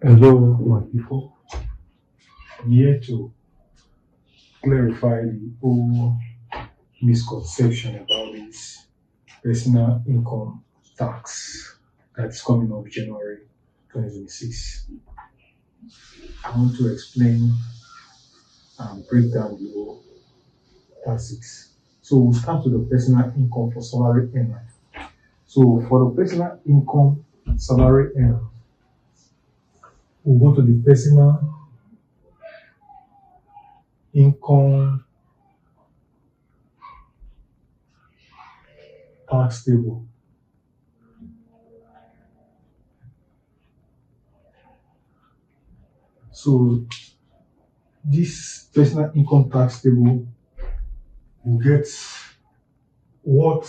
Hello, my people. I'm here to clarify the whole misconception about this personal income tax that's coming up January 2026. I want to explain and break down the whole taxes. So we'll start with the personal income for salary earner. So for the personal income salary earner, we'll go to the personal income tax table. So this personal income tax table will get what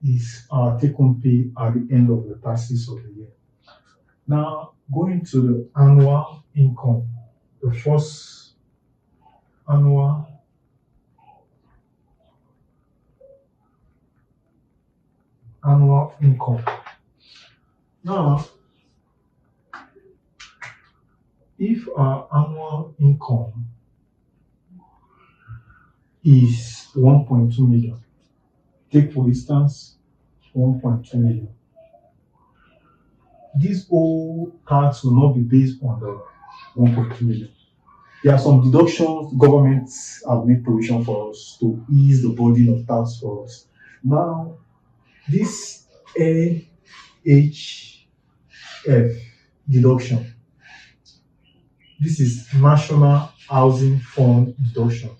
is our take-home pay at the end of the taxes of the year. Now, going to the annual income, the first annual income. Now, if our annual income is 1.2 million, take for instance 1.2 million. This whole tax will not be based on the 1.2 million. There are some deductions governments have made provision for us to ease the burden of tax for us. Now, this NHF deduction, this is National Housing Fund deduction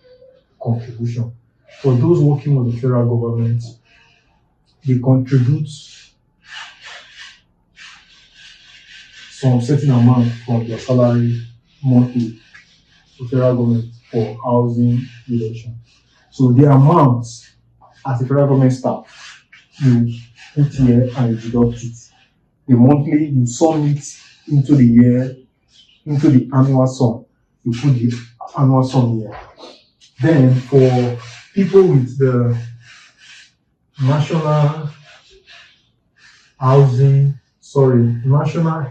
contribution. For those working with the federal government, they contribute some certain amount from their salary monthly to federal government for housing deduction. So the amount as a federal government staff, you put here and you deduct it. The monthly, you sum it into the year, into the annual sum. You put the annual sum here. Then for people with the National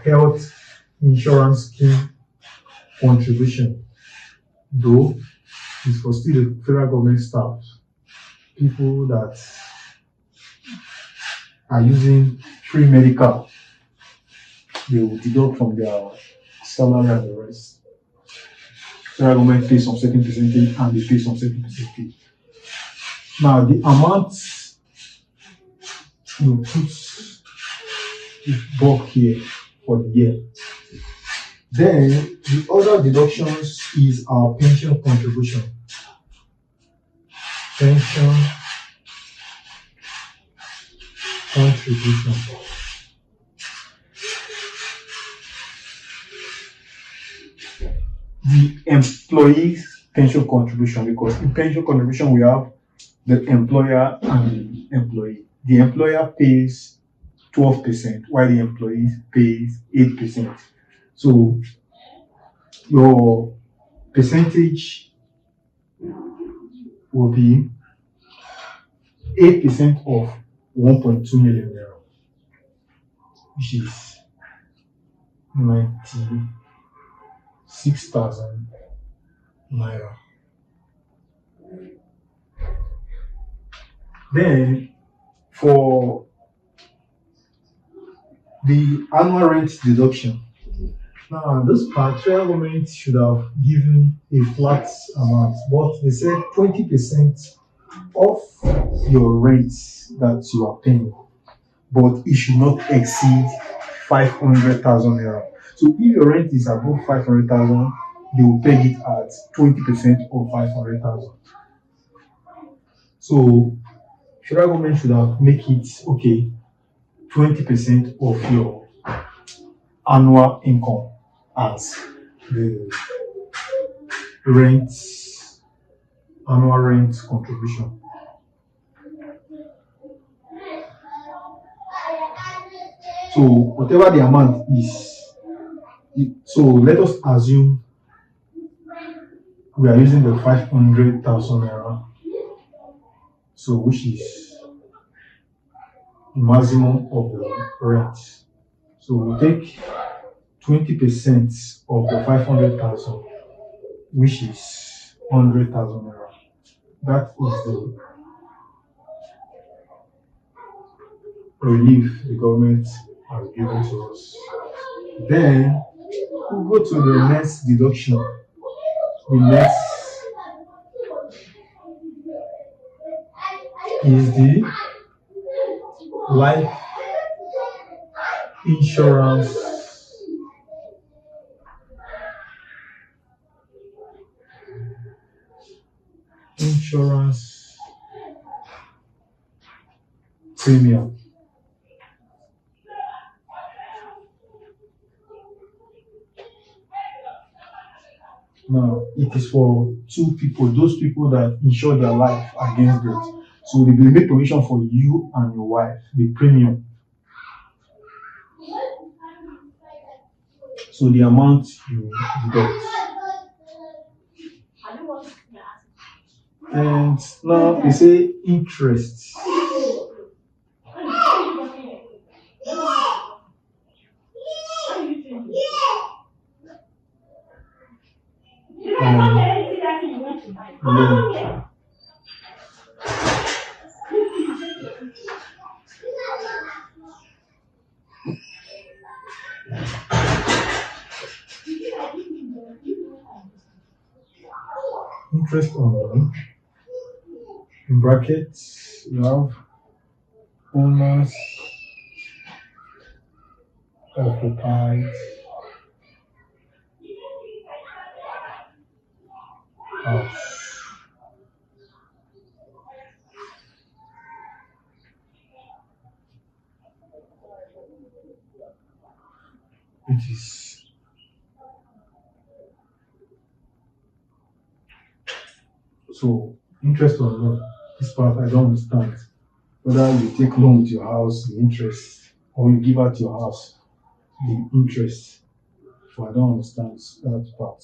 Health Insurance Scheme contribution, though it's for still the federal government staff, people that are using free medical, they will deduct from their salary and the rest. Federal government pays some certain percentage and they pay some certain percentage. Now the amount you put the bulk here for the year. Then the other deductions is our pension contribution. Pension contribution. The employee's pension contribution, because in pension contribution we have the employer and the employee. The employer pays 12%, while the employee pays 8%. So your percentage will be 8% of 1.2 million naira, which is 96,000 naira. Then for the annual rent deduction, now this part federal government should have given a flat amount, but they said 20% of your rent that you are paying, but it should not exceed 500,000 naira. So if your rent is above 500,000, they will peg it at 20% of 500,000. So federal government should have make it okay, 20% of your annual income as the annual rent contribution. So whatever the amount is, so let us assume we are using the 500,000 naira, so which is the maximum of the rent. So we take 20% of the 500,000, which is 100,000 naira. That is the relief the government has given to us. Then we go to the next deduction. The next is the life insurance premium. Now, it is for two people, those people that insure their life against death. So they will make provision for you and your wife, the premium. So the amount you deduct. And now they say interest. Loan. Interest on loan. In brackets, you have owners occupied house. Which is so interest on loan. This part I don't understand. Whether you take loan with your house, the interest, or you give out your house, the interest. So I don't understand that part.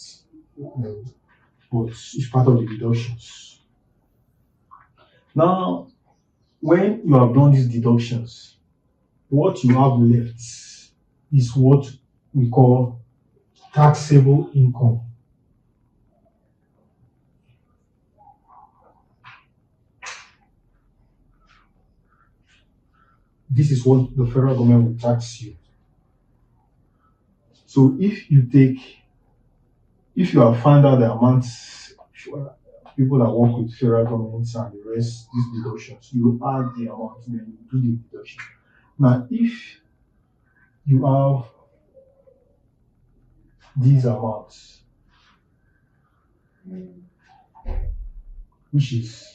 But it's part of the deductions. Now, when you have done these deductions, what you have left is what we call taxable income. This is what the federal government will tax you. So if you have found out the amounts, people that work with federal governments and the rest, these deductions, you add the amount, then you do the deduction. Now, if you have these amounts, which is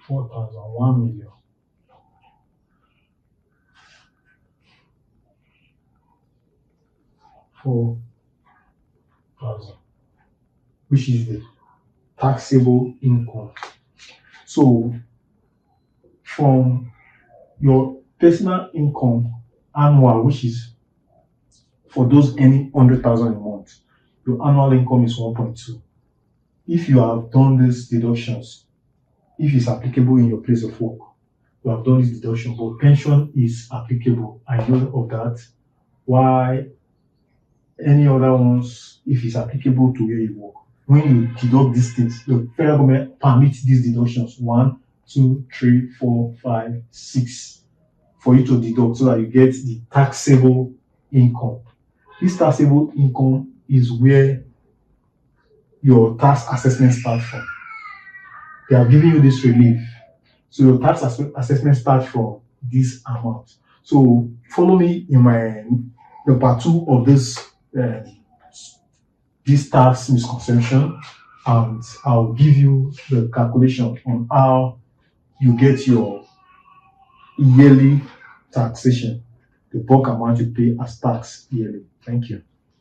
4,000, 1 million. $4,000, which is the taxable income. So, from your personal income annual, which is for those earning 100,000 a month, your annual income is 1.2. If you have done these deductions, if it's applicable in your place of work, you have done this deduction, but pension is applicable. I know of that. Why any other ones, if it's applicable to where you work, when you deduct these things, the federal government permits these deductions 1, 2, 3, 4, 5, 6 for you to deduct so that you get the taxable income. This taxable income is where your tax assessment starts from. They are giving you this relief. So your tax assessment starts from this amount. So follow me in the part 2 of this tax misconception, and I'll give you the calculation on how you get your yearly taxation, the bulk amount you pay as tax yearly. Thank you.